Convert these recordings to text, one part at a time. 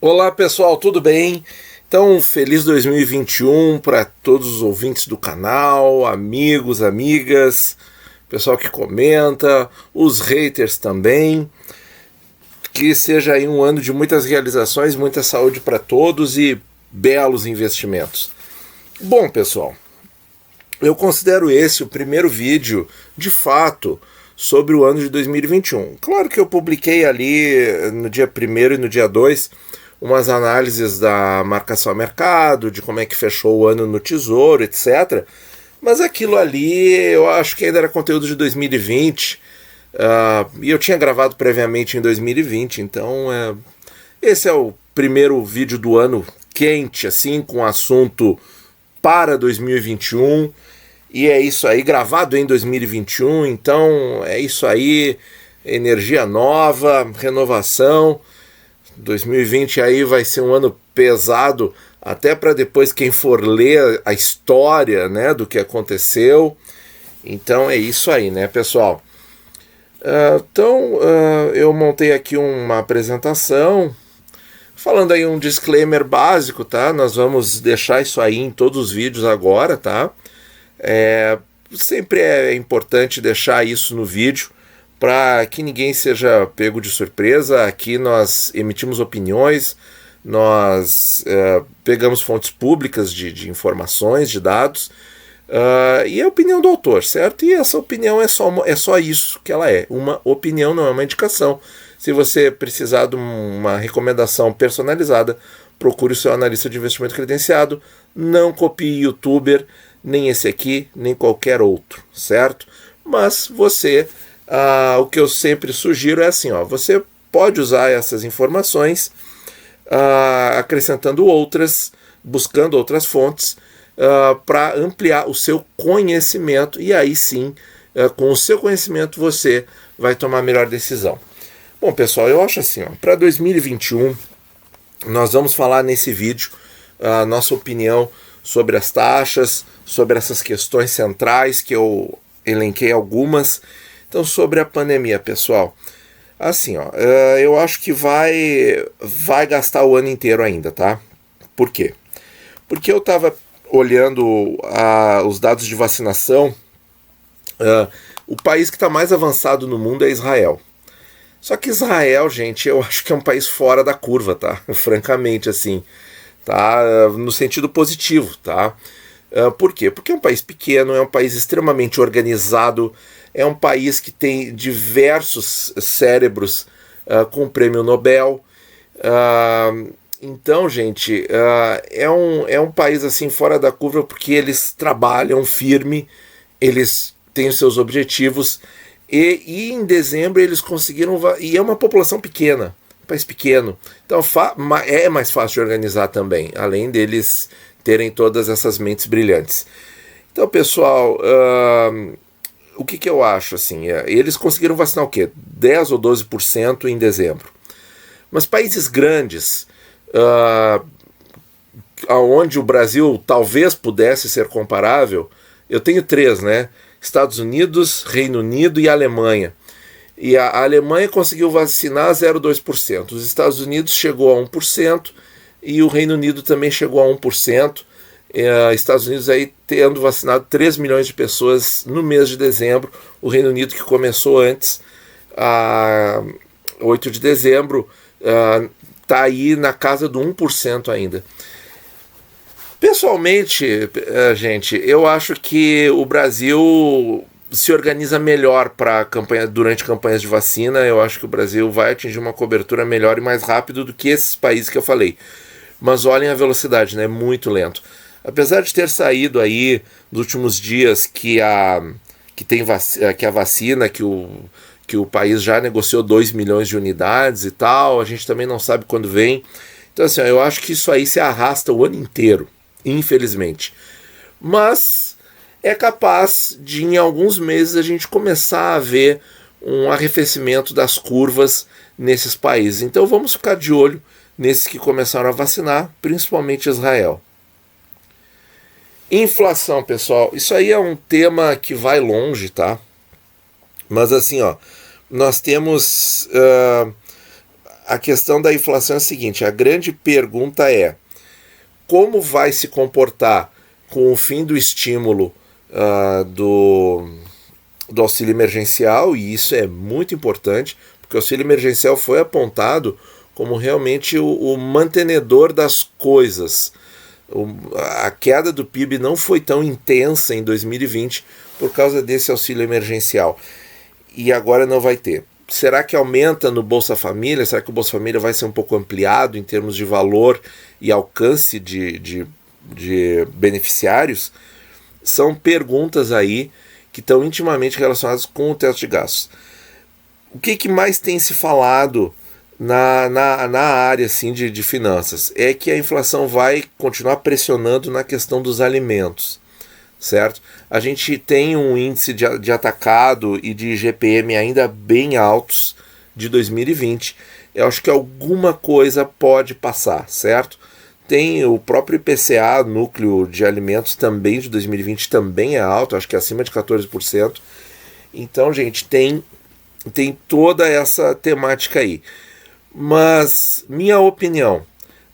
Olá pessoal, tudo bem? Então, feliz 2021 para todos os ouvintes do canal, amigos, amigas, pessoal que comenta, os haters também. Que seja aí um ano de muitas realizações, muita saúde para todos e belos investimentos. Bom, pessoal, eu considero esse o primeiro vídeo, de fato, sobre o ano de 2021. Claro que eu publiquei ali no dia 1º e no dia 2 umas análises da marcação a mercado, de como é que fechou o ano no Tesouro, etc. Mas aquilo ali eu acho que ainda era conteúdo de 2020, e eu tinha gravado previamente em 2020, então esse é o primeiro vídeo do ano quente, assim, com assunto para 2021, e é isso aí, gravado em 2021, então é isso aí, energia nova, renovação. 2020 aí vai ser um ano pesado, até para depois quem for ler a história, né, do que aconteceu. Então é isso aí, né, pessoal? Eu montei aqui uma apresentação, falando aí um disclaimer básico, tá? Nós vamos deixar isso aí em todos os vídeos agora, tá? Sempre é importante deixar isso no vídeo, para que ninguém seja pego de surpresa. Aqui nós emitimos opiniões, nós pegamos fontes públicas de informações, de dados, e a opinião do autor, certo? E essa opinião é só isso que ela é, uma opinião, não é uma indicação. Se você precisar de uma recomendação personalizada, procure o seu analista de investimento credenciado, não copie youtuber, nem esse aqui, nem qualquer outro, certo? Mas você... o que eu sempre sugiro é assim, você pode usar essas informações acrescentando outras, buscando outras fontes para ampliar o seu conhecimento, e aí sim, com o seu conhecimento você vai tomar a melhor decisão. Bom, pessoal, eu acho assim, para 2021 nós vamos falar nesse vídeo a nossa opinião sobre as taxas, sobre essas questões centrais que eu elenquei algumas. Então, sobre a pandemia, pessoal, assim, eu acho que vai gastar o ano inteiro ainda, tá? Por quê? Porque eu estava olhando os dados de vacinação, o país que está mais avançado no mundo é Israel. Só que Israel, gente, eu acho que é um país fora da curva, tá? Francamente, assim, tá? No sentido positivo, tá? Por quê? Porque é um país pequeno, é um país extremamente organizado, é um país que tem diversos cérebros com prêmio Nobel. Então, gente, é um país assim fora da curva, porque eles trabalham firme, eles têm os seus objetivos, e em dezembro eles conseguiram... E é uma população pequena, um país pequeno, então é mais fácil de organizar também, além deles terem todas essas mentes brilhantes. Então, pessoal... o que eu acho, assim, eles conseguiram vacinar o quê? 10 ou 12% em dezembro. Mas países grandes, onde o Brasil talvez pudesse ser comparável, eu tenho 3, né? Estados Unidos, Reino Unido e Alemanha. E a Alemanha conseguiu vacinar 0,2%. Os Estados Unidos chegou a 1%, e o Reino Unido também chegou a 1%. Estados Unidos aí tendo vacinado 3 milhões de pessoas no mês de dezembro, o Reino Unido, que começou antes, 8 de dezembro, está aí na casa do 1% ainda. Pessoalmente, gente, eu acho que o Brasil se organiza melhor durante campanhas de vacina. Eu acho que o Brasil vai atingir uma cobertura melhor e mais rápido do que esses países que eu falei. Mas olhem a velocidade, né? Muito lento. Apesar de ter saído aí nos últimos dias que a vacina, que o país já negociou 2 milhões de unidades e tal, a gente também não sabe quando vem. Então, assim, eu acho que isso aí se arrasta o ano inteiro, infelizmente. Mas é capaz de, em alguns meses, a gente começar a ver um arrefecimento das curvas nesses países. Então, vamos ficar de olho nesses que começaram a vacinar, principalmente Israel. Inflação, pessoal, isso aí é um tema que vai longe, tá? Mas assim, nós temos a questão da inflação é a seguinte, a grande pergunta é como vai se comportar com o fim do estímulo do auxílio emergencial, e isso é muito importante, porque o auxílio emergencial foi apontado como realmente o mantenedor das coisas. A queda do PIB não foi tão intensa em 2020 por causa desse auxílio emergencial. E agora não vai ter. Será que aumenta no Bolsa Família? Será que o Bolsa Família vai ser um pouco ampliado em termos de valor e alcance de beneficiários? São perguntas aí que estão intimamente relacionadas com o teto de gastos. O que mais tem se falado na área assim, de finanças? É que a inflação vai continuar pressionando na questão dos alimentos, certo? A gente tem um índice de atacado e de IGPM ainda bem altos de 2020. Eu acho que alguma coisa pode passar, certo? Tem o próprio IPCA, núcleo de alimentos, também de 2020, também é alto, acho que é acima de 14%. Então, gente, tem toda essa temática aí. Mas, minha opinião,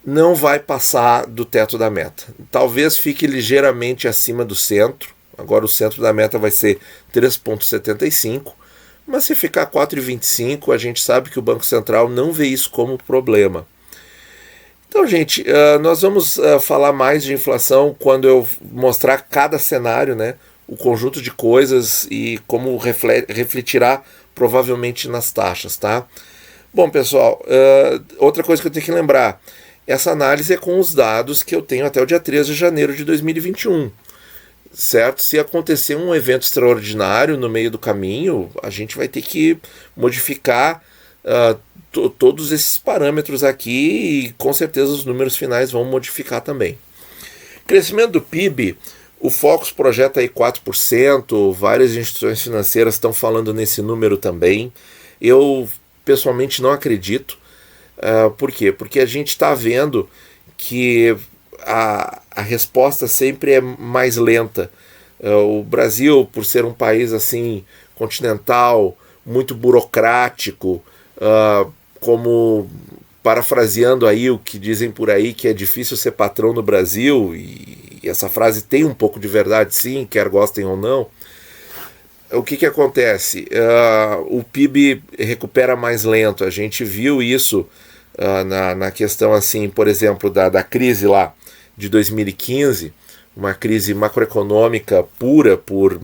não vai passar do teto da meta. Talvez fique ligeiramente acima do centro. Agora o centro da meta vai ser 3,75. Mas se ficar 4,25, a gente sabe que o Banco Central não vê isso como problema. Então, gente, nós vamos falar mais de inflação quando eu mostrar cada cenário, né, o conjunto de coisas e como refletirá provavelmente nas taxas, tá? Bom, pessoal, outra coisa que eu tenho que lembrar, essa análise é com os dados que eu tenho até o dia 13 de janeiro de 2021, certo? Se acontecer um evento extraordinário no meio do caminho, a gente vai ter que modificar todos esses parâmetros aqui e com certeza os números finais vão modificar também. Crescimento do PIB, o Focus projeta aí 4%, várias instituições financeiras estão falando nesse número também. Eu pessoalmente não acredito. Por quê? Porque a gente está vendo que a resposta sempre é mais lenta. O Brasil, por ser um país assim continental, muito burocrático, como parafraseando aí o que dizem por aí que é difícil ser patrão no Brasil, e essa frase tem um pouco de verdade sim, quer gostem ou não. O que acontece? O PIB recupera mais lento, a gente viu isso na questão assim, por exemplo, da crise lá de 2015, uma crise macroeconômica pura por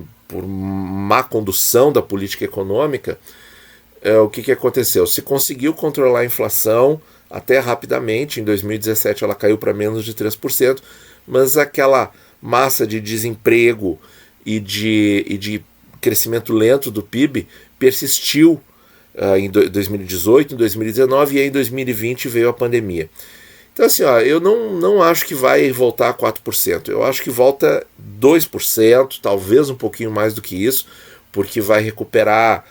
má condução da política econômica. O que aconteceu? Se conseguiu controlar a inflação até rapidamente, em 2017 ela caiu para menos de 3%, mas aquela massa de desemprego e de crescimento lento do PIB persistiu em 2018, em 2019 e aí em 2020 veio a pandemia. Então assim, eu não acho que vai voltar a 4%, eu acho que volta 2%, talvez um pouquinho mais do que isso, porque vai recuperar.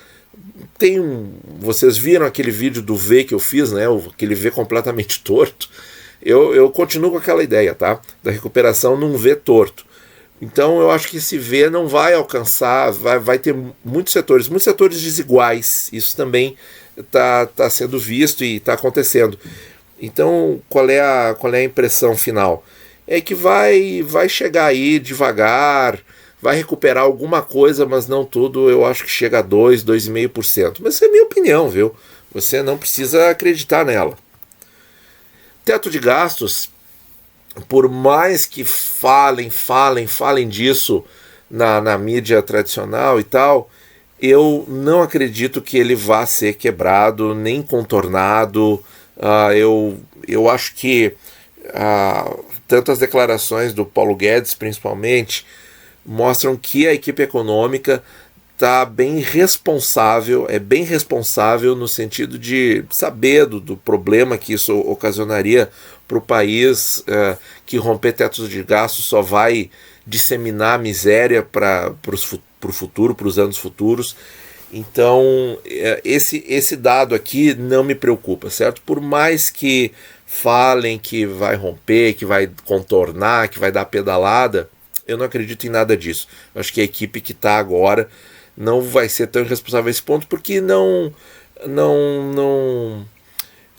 Vocês viram aquele vídeo do V que eu fiz, né? Aquele V completamente torto. Eu continuo com aquela ideia, tá? Da recuperação num V torto. Então eu acho que esse V não vai alcançar, vai ter muitos setores desiguais. Isso também tá sendo visto e está acontecendo. Então qual é a impressão final? É que vai chegar aí devagar, vai recuperar alguma coisa, mas não tudo. Eu acho que chega a 2,5%. Mas essa é a minha opinião, viu? Você não precisa acreditar nela. Teto de gastos, por mais que falem disso na mídia tradicional e tal, eu não acredito que ele vá ser quebrado, nem contornado. Eu acho que tanto as declarações do Paulo Guedes, principalmente, mostram que a equipe econômica está bem responsável, no sentido de saber do problema que isso ocasionaria para o país, que romper tetos de gastos só vai disseminar miséria para o futuro, para os anos futuros. Então, esse dado aqui não me preocupa, certo? Por mais que falem que vai romper, que vai contornar, que vai dar pedalada, eu não acredito em nada disso. Eu acho que a equipe que está agora não vai ser tão irresponsável a esse ponto, porque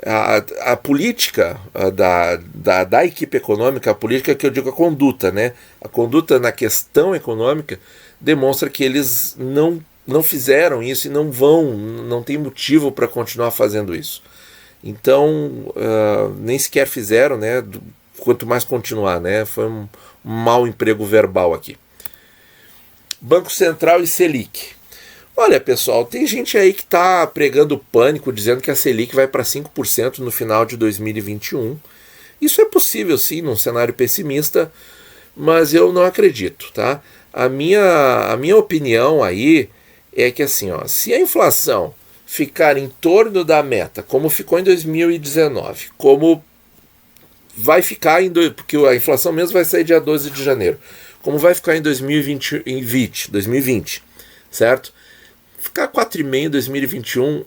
A política da equipe econômica, a política que eu digo a conduta, né? A conduta na questão econômica demonstra que eles não fizeram isso e não tem motivo para continuar fazendo isso. Então, nem sequer fizeram, né? Quanto mais continuar, né? Foi um mau emprego verbal aqui. Banco Central e Selic. Olha, pessoal, tem gente aí que está pregando pânico, dizendo que a Selic vai para 5% no final de 2021. Isso é possível, sim, num cenário pessimista, mas eu não acredito, tá? A minha opinião aí é que, assim, ó, se a inflação ficar em torno da meta, como ficou em 2019, como vai ficar porque a inflação mesmo vai sair dia 12 de janeiro, como vai ficar em 2020, certo? Ficar 4,5 em 2021,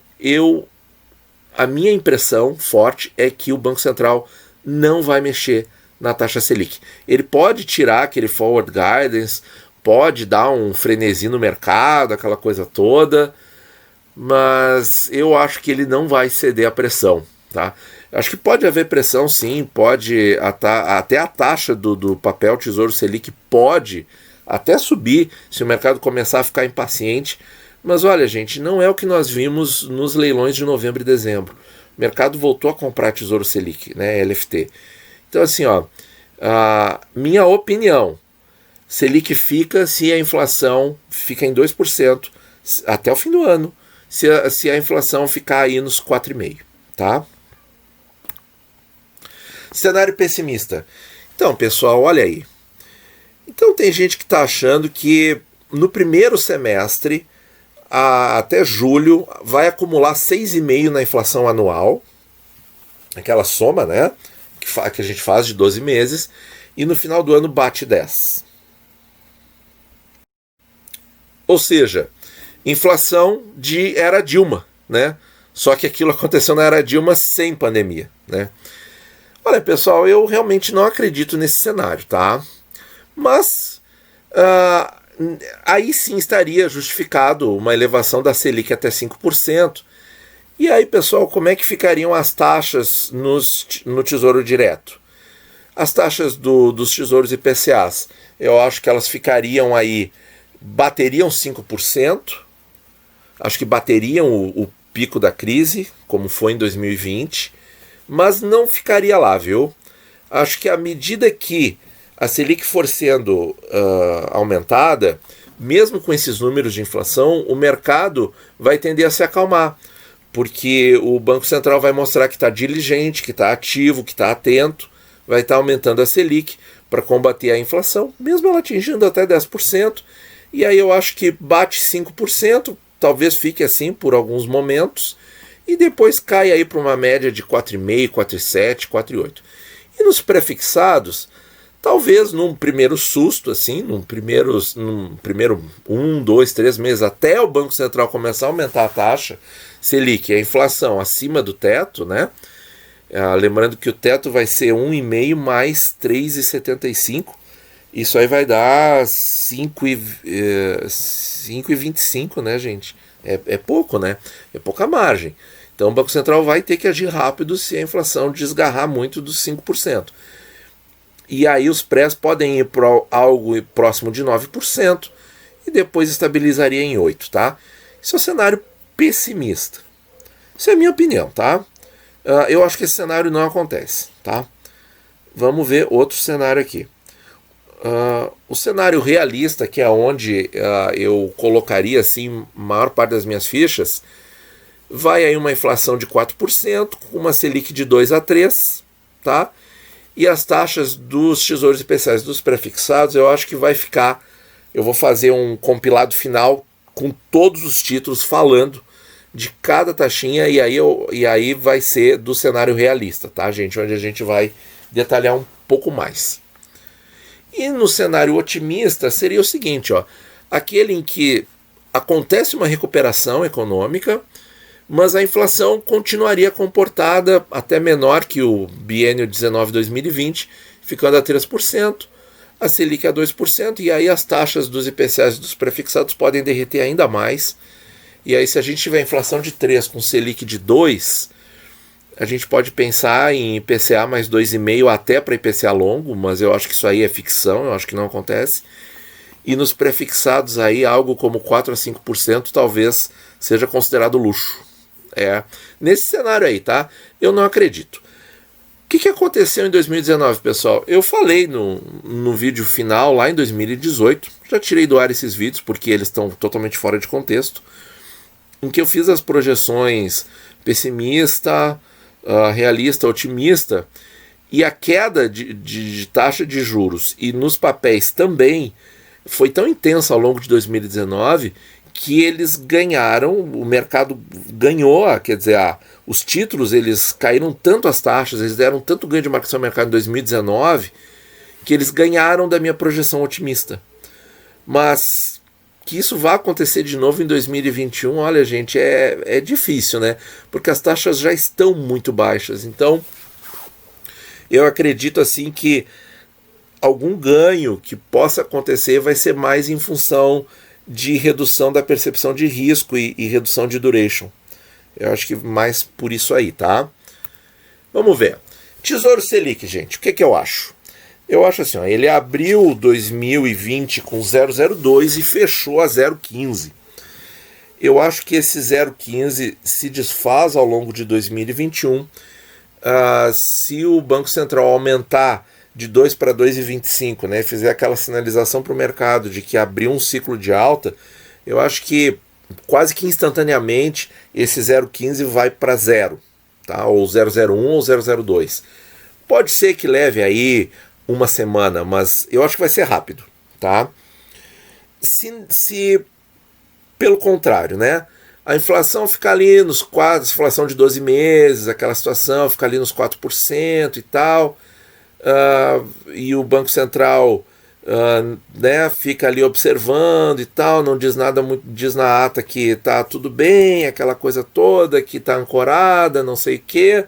a minha impressão forte é que o Banco Central não vai mexer na taxa Selic. Ele pode tirar aquele forward guidance, pode dar um frenesi no mercado, aquela coisa toda, mas eu acho que ele não vai ceder à pressão, tá? Acho que pode haver pressão, sim, pode até a taxa do papel Tesouro Selic pode até subir se o mercado começar a ficar impaciente. Mas olha, gente, não é o que nós vimos nos leilões de novembro e dezembro. O mercado voltou a comprar Tesouro Selic, né, LFT. Então, assim, ó, minha opinião, Selic fica se a inflação fica em 2% até o fim do ano, se a inflação ficar aí nos 4,5%, tá? Cenário pessimista. Então, pessoal, olha aí. Então tem gente que está achando que no primeiro semestre até julho vai acumular 6,5% na inflação anual, aquela soma, né, que a gente faz de 12 meses, e no final do ano bate 10%. Ou seja, inflação de era Dilma, né? Só que aquilo aconteceu na era Dilma sem pandemia, né? Olha, pessoal, eu realmente não acredito nesse cenário, tá? Mas aí sim estaria justificado uma elevação da Selic até 5%. E aí, pessoal, como é que ficariam as taxas no Tesouro Direto? As taxas dos tesouros IPCAs, eu acho que elas ficariam aí, bateriam 5%, acho que bateriam o pico da crise, como foi em 2020, mas não ficaria lá, viu? Acho que à medida que a Selic for sendo aumentada, mesmo com esses números de inflação, o mercado vai tender a se acalmar, porque o Banco Central vai mostrar que está diligente, que está ativo, que está atento, vai estar aumentando a Selic para combater a inflação, mesmo ela atingindo até 10%, e aí eu acho que bate 5%, talvez fique assim por alguns momentos, e depois cai aí para uma média de 4,5%, 4,7%, 4,8%. E nos prefixados, talvez num primeiro susto, assim, num primeiro 1, 2, 3 meses, até o Banco Central começar a aumentar a taxa Selic, a inflação acima do teto, né? Lembrando que o teto vai ser 1,5 mais 3,75. Isso aí vai dar 5,25, né, gente? É pouco, né? É pouca margem. Então o Banco Central vai ter que agir rápido se a inflação desgarrar muito dos 5%. E aí os prés podem ir para algo próximo de 9% e depois estabilizaria em 8%, tá? Isso é um cenário pessimista. Isso é a minha opinião, tá? Eu acho que esse cenário não acontece, tá? Vamos ver outro cenário aqui. O cenário realista, que é onde eu colocaria assim a maior parte das minhas fichas, vai aí uma inflação de 4%, com uma Selic de 2 a 3%, tá? E as taxas dos tesouros especiais dos prefixados, eu acho que vai ficar... Eu vou fazer um compilado final com todos os títulos falando de cada taxinha, e aí vai ser do cenário realista, tá, gente? Onde a gente vai detalhar um pouco mais. E no cenário otimista seria o seguinte, ó, aquele em que acontece uma recuperação econômica, mas a inflação continuaria comportada até menor que o biênio 19-2020, ficando a 3%, a Selic a 2%, e aí as taxas dos IPCAs e dos prefixados podem derreter ainda mais. E aí, se a gente tiver inflação de 3 com Selic de 2, A gente pode pensar em IPCA mais 2,5 até para IPCA longo, mas eu acho que isso aí é ficção, eu acho que não acontece. E nos prefixados aí, algo como 4 a 5% talvez seja considerado luxo. Nesse cenário aí, tá? Eu não acredito. O que aconteceu em 2019, pessoal? Eu falei no vídeo final, lá em 2018, já tirei do ar esses vídeos porque eles estão totalmente fora de contexto, em que eu fiz as projeções pessimista, realista, otimista, e a queda de taxa de juros e nos papéis também foi tão intensa ao longo de 2019 que eles ganharam, o mercado ganhou, quer dizer, os títulos eles caíram tanto as taxas, eles deram tanto ganho de marcação de mercado em 2019 que eles ganharam da minha projeção otimista. Mas que isso vá acontecer de novo em 2021, olha gente, é difícil, né? Porque as taxas já estão muito baixas. Então, eu acredito assim que algum ganho que possa acontecer vai ser mais em função de redução da percepção de risco e redução de duration. Eu acho que mais por isso aí, tá? Vamos ver. Tesouro Selic, gente, o que eu acho? Eu acho assim, ele abriu 2020 com 0,02 e fechou a 0,15. Eu acho que esse 0,15 se desfaz ao longo de 2021. Se o Banco Central aumentar de 2 para 2,25, né, fizer aquela sinalização para o mercado de que abriu um ciclo de alta, eu acho que quase que instantaneamente esse 0,15 vai para 0, tá? Ou 0,01 ou 0,02. Pode ser que leve aí uma semana, mas eu acho que vai ser rápido, tá? Se pelo contrário, né, a inflação ficar ali nos 4%, inflação de 12 meses, aquela situação, ficar ali nos 4% e tal, e o Banco Central né, fica ali observando e tal, não diz nada muito, diz na ata que tá tudo bem, aquela coisa toda, que tá ancorada, não sei o quê.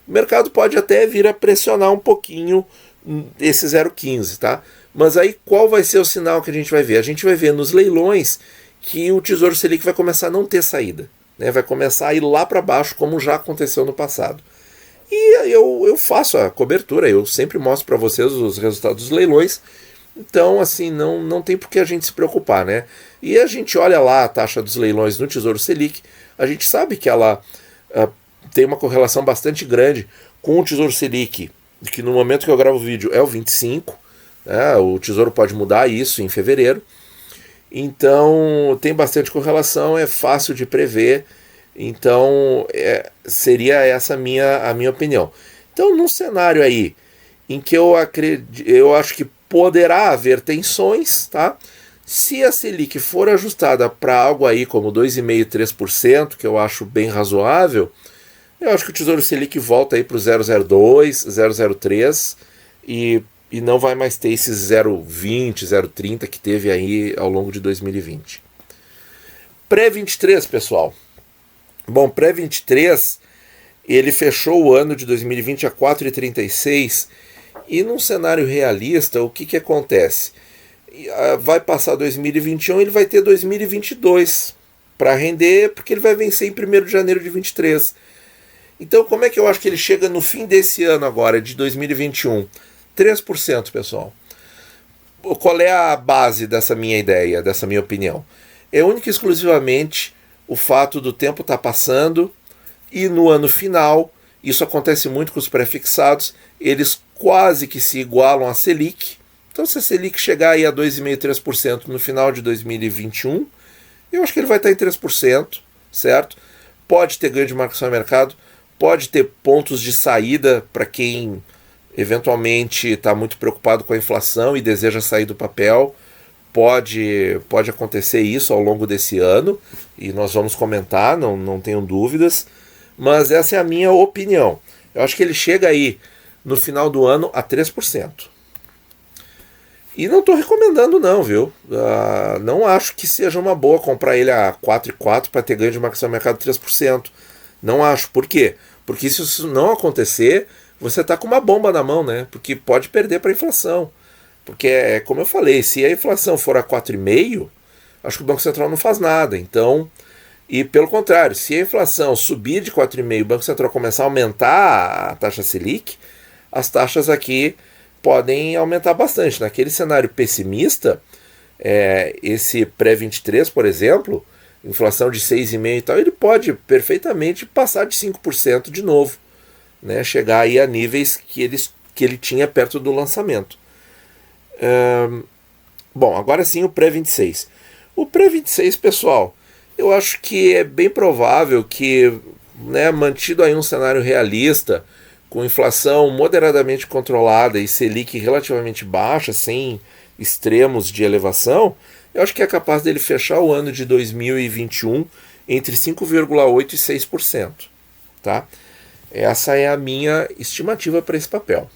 O mercado pode até vir a pressionar um pouquinho esse 0,15, tá? Mas aí qual vai ser o sinal que a gente vai ver? A gente vai ver nos leilões que o Tesouro Selic vai começar a não ter saída, né? Vai começar a ir lá para baixo, como já aconteceu no passado. E eu faço a cobertura, eu sempre mostro para vocês os resultados dos leilões, então assim, não tem por que a gente se preocupar, né? E a gente olha lá a taxa dos leilões no Tesouro Selic, a gente sabe que ela tem uma correlação bastante grande com o Tesouro Selic, que no momento que eu gravo o vídeo é o 25, né? O Tesouro pode mudar isso em fevereiro, então tem bastante correlação, é fácil de prever. Então, seria essa a minha opinião. Então, num cenário aí em que eu acho que poderá haver tensões, tá? Se a Selic for ajustada para algo aí como 2,5%, 3%, que eu acho bem razoável, eu acho que o Tesouro Selic volta aí para o 0,02, 0,03 e não vai mais ter esses 0,20, 0,30 que teve aí ao longo de 2020. Pré-23, pessoal. Bom, pré-23, ele fechou o ano de 2020 a 4,36 e num cenário realista, o que acontece? Vai passar 2021, ele vai ter 2022 para render, porque ele vai vencer em 1º de janeiro de 23. Então, como é que eu acho que ele chega no fim desse ano agora, de 2021? 3%, pessoal. Qual é a base dessa minha ideia, dessa minha opinião? É única e exclusivamente o fato do tempo estar passando e no ano final, isso acontece muito com os pré-fixados, eles quase que se igualam à Selic. Então, se a Selic chegar aí a 2,5%, 3% no final de 2021, eu acho que ele vai estar em 3%, certo? Pode ter ganho de marcação no mercado, pode ter pontos de saída para quem eventualmente está muito preocupado com a inflação e deseja sair do papel. Pode acontecer isso ao longo desse ano e nós vamos comentar, não tenham dúvidas, mas essa é a minha opinião. Eu acho que ele chega aí no final do ano a 3%. E não estou recomendando não, viu? Não acho que seja uma boa comprar ele a 4,4 para ter ganho de marcação no mercado de 3%. Não acho. Por quê? Porque se isso não acontecer, você está com uma bomba na mão, né? Porque pode perder para a inflação. Porque, como eu falei, se a inflação for a 4,5, acho que o Banco Central não faz nada. Então, E pelo contrário, se a inflação subir de 4,5% e o Banco Central começar a aumentar a taxa Selic, as taxas aqui podem aumentar bastante. Naquele cenário pessimista, esse pré-23, por exemplo, inflação de 6,5% e tal, ele pode perfeitamente passar de 5% de novo, né? Chegar aí a níveis que ele tinha perto do lançamento. Bom, agora sim o pré-26. O pré-26, pessoal, eu acho que é bem provável que, né, mantido aí um cenário realista, com inflação moderadamente controlada e Selic relativamente baixa, sem extremos de elevação, eu acho que é capaz dele fechar o ano de 2021 entre 5,8% e 6%. Tá? Essa é a minha estimativa para esse papel.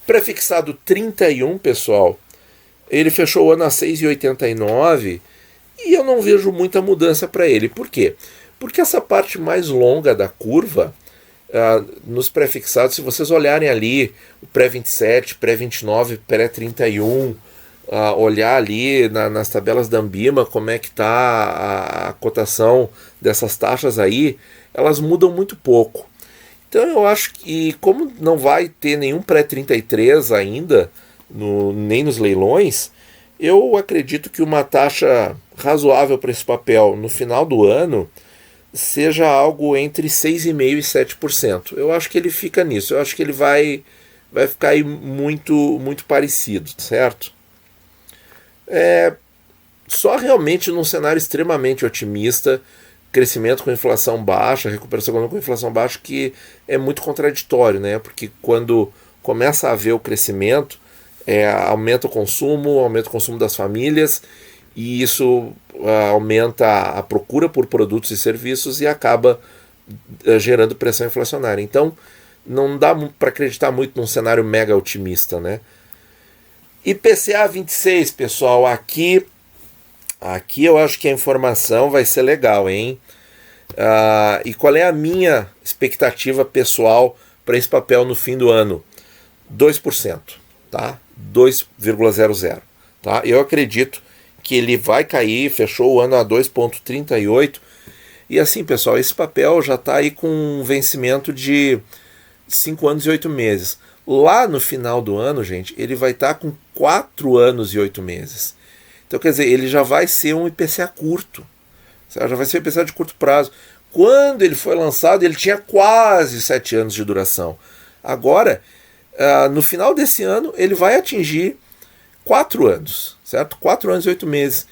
Prefixado 31, pessoal, ele fechou o ano a 6,89 e eu não vejo muita mudança para ele. Por quê? Porque essa parte mais longa da curva, nos prefixados, se vocês olharem ali o pré-27, pré-29, pré-31, olhar ali nas tabelas da Ambima como é que está a cotação dessas taxas aí, elas mudam muito pouco. Então eu acho que, como não vai ter nenhum pré-33 ainda, nem nos leilões, eu acredito que uma taxa razoável para esse papel no final do ano seja algo entre 6,5% e 7%. Eu acho que ele fica nisso. Eu acho que ele vai ficar aí muito, muito parecido, certo? Só realmente num cenário extremamente otimista, crescimento com inflação baixa, recuperação econômica com inflação baixa, que é muito contraditório, né? Porque quando começa a haver o crescimento, aumenta o consumo das famílias, e isso aumenta a procura por produtos e serviços e acaba gerando pressão inflacionária. Então, não dá para acreditar muito num cenário mega otimista, né? IPCA 26, pessoal, aqui eu acho que a informação vai ser legal, hein? E qual é a minha expectativa pessoal para esse papel no fim do ano? 2%, tá? 2,00, tá? Eu acredito que ele vai cair, fechou o ano a 2,38. E assim, pessoal, esse papel já está aí com um vencimento de 5 anos e 8 meses. Lá no final do ano, gente, ele vai estar com 4 anos e 8 meses. Então, quer dizer, ele já vai ser um IPCA curto. Já vai ser um IPCA de curto prazo. Quando ele foi lançado, ele tinha quase 7 anos de duração. Agora, no final desse ano, ele vai atingir 4 anos, certo? 4 anos e 8 meses.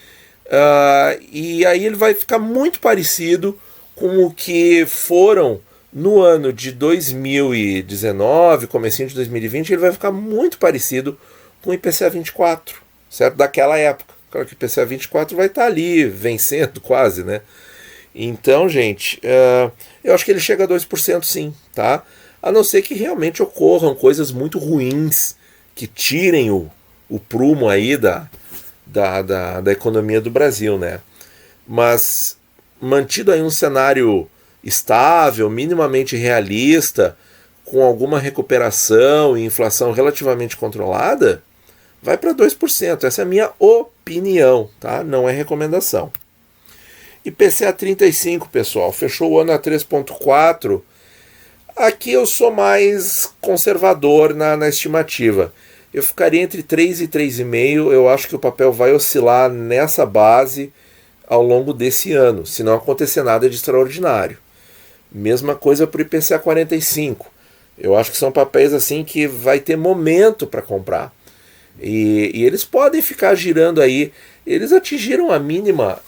E aí ele vai ficar muito parecido com o que foram no ano de 2019, comecinho de 2020, ele vai ficar muito parecido com o IPCA 24, certo? Daquela época. Claro que o IPCA 24 vai estar ali, vencendo quase, né? Então, gente, eu acho que ele chega a 2% sim, tá? A não ser que realmente ocorram coisas muito ruins que tirem o prumo aí da economia do Brasil, né? Mas mantido aí um cenário estável, minimamente realista, com alguma recuperação e inflação relativamente controlada, vai para 2%. Essa é a minha opinião, tá? Não é recomendação. IPCA 35, pessoal, fechou o ano a 3,4%. Aqui eu sou mais conservador na estimativa. Eu ficaria entre 3 e 3,5%. Eu acho que o papel vai oscilar nessa base ao longo desse ano, se não acontecer nada de extraordinário. Mesma coisa para o IPCA 45. Eu acho que são papéis assim que vai ter momento para comprar. E eles podem ficar girando aí. Eles atingiram a mínima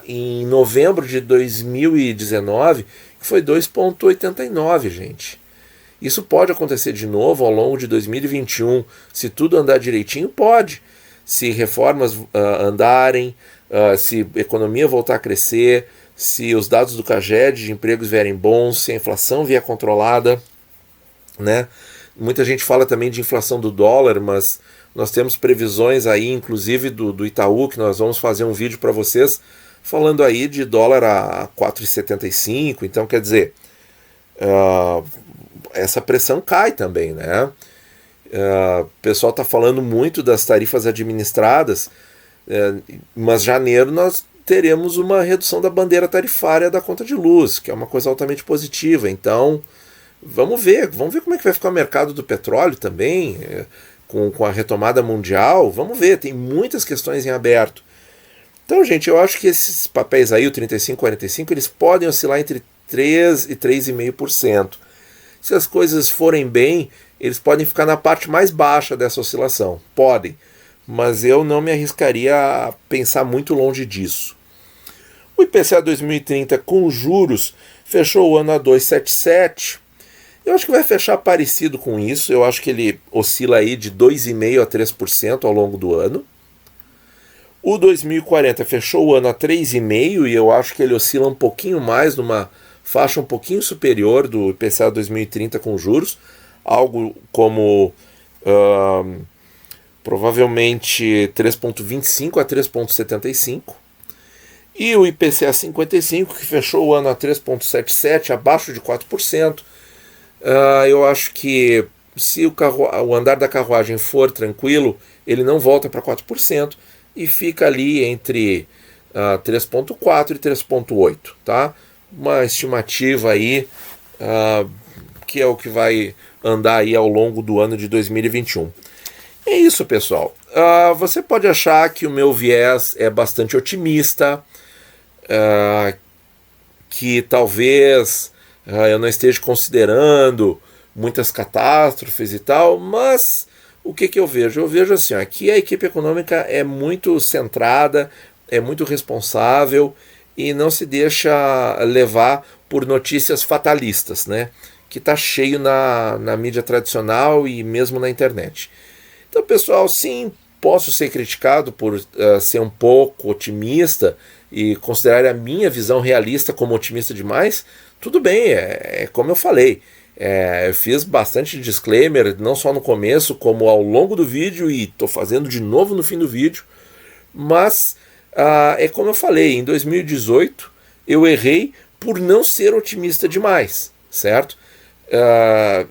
em novembro de 2019, que foi 2,89, gente. Isso pode acontecer de novo ao longo de 2021. Se tudo andar direitinho, pode. Se reformas andarem, se a economia voltar a crescer, se os dados do CAGED de empregos vierem bons, se a inflação vier controlada, né? Muita gente fala também de inflação do dólar, mas nós temos previsões aí, inclusive do Itaú, que nós vamos fazer um vídeo para vocês, falando aí de dólar a 4,75. Então, quer dizer, essa pressão cai também, né? O pessoal está falando muito das tarifas administradas, mas janeiro nós teremos uma redução da bandeira tarifária da conta de luz, que é uma coisa altamente positiva. Então, vamos ver como é que vai ficar o mercado do petróleo também, com a retomada mundial. Vamos ver, tem muitas questões em aberto. Então, gente, eu acho que esses papéis aí, o 35,45, eles podem oscilar entre 3% e 3,5%. Se as coisas forem bem, eles podem ficar na parte mais baixa dessa oscilação. Podem. Mas eu não me arriscaria a pensar muito longe disso. O IPCA 2030 com juros fechou o ano a 2,77. Eu acho que vai fechar parecido com isso. Eu acho que ele oscila aí de 2,5% a 3% ao longo do ano. O 2040 fechou o ano a 3,5% e eu acho que ele oscila um pouquinho mais, numa faixa um pouquinho superior do IPCA 2030 com juros. Algo como provavelmente 3,25 a 3,75. E o IPCA 55, que fechou o ano a 3,77, abaixo de 4%. Eu acho que se o andar da carruagem for tranquilo, ele não volta para 4% e fica ali entre 3,4 e 3,8, tá? Uma estimativa aí que é o que vai andar aí ao longo do ano de 2021. É isso, pessoal. Você pode achar que o meu viés é bastante otimista, que talvez eu não esteja considerando muitas catástrofes e tal, mas o que eu vejo? Eu vejo assim, que a equipe econômica é muito centrada, é muito responsável e não se deixa levar por notícias fatalistas, né? Que está cheio na mídia tradicional e mesmo na internet. Então, pessoal, sim, posso ser criticado por ser um pouco otimista e considerar a minha visão realista como otimista demais. Tudo bem, é como eu falei. Eu fiz bastante disclaimer, não só no começo, como ao longo do vídeo, e estou fazendo de novo no fim do vídeo. Mas é como eu falei, em 2018 eu errei por não ser otimista demais, certo?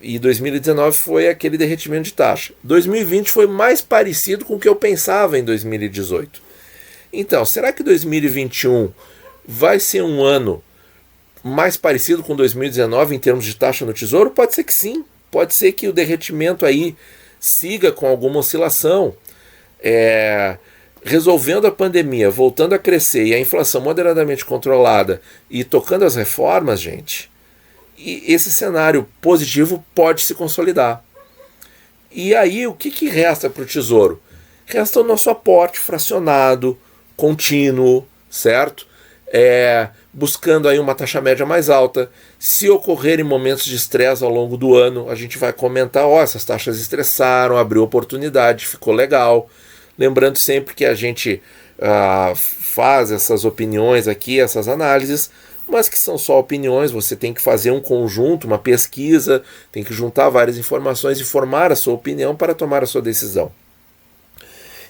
E 2019 foi aquele derretimento de taxa. 2020 foi mais parecido com o que eu pensava em 2018. Então, será que 2021 vai ser um ano mais parecido com 2019 em termos de taxa no Tesouro? Pode ser que sim. Pode ser que o derretimento aí siga com alguma oscilação. Resolvendo a pandemia, voltando a crescer e a inflação moderadamente controlada e tocando as reformas, gente, e esse cenário positivo pode se consolidar. E aí o que resta para o Tesouro? Resta o nosso aporte fracionado, contínuo, certo? Buscando aí uma taxa média mais alta. Se ocorrerem momentos de estresse ao longo do ano, a gente vai comentar, essas taxas estressaram, abriu oportunidade, ficou legal. Lembrando sempre que a gente faz essas opiniões aqui, essas análises, mas que são só opiniões. Você tem que fazer um conjunto, uma pesquisa, tem que juntar várias informações e formar a sua opinião para tomar a sua decisão.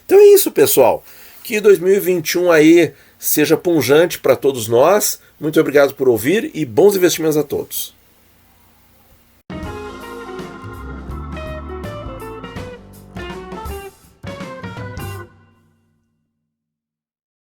Então é isso, pessoal. Que 2021 aí seja pungente para todos nós. Muito obrigado por ouvir e bons investimentos a todos.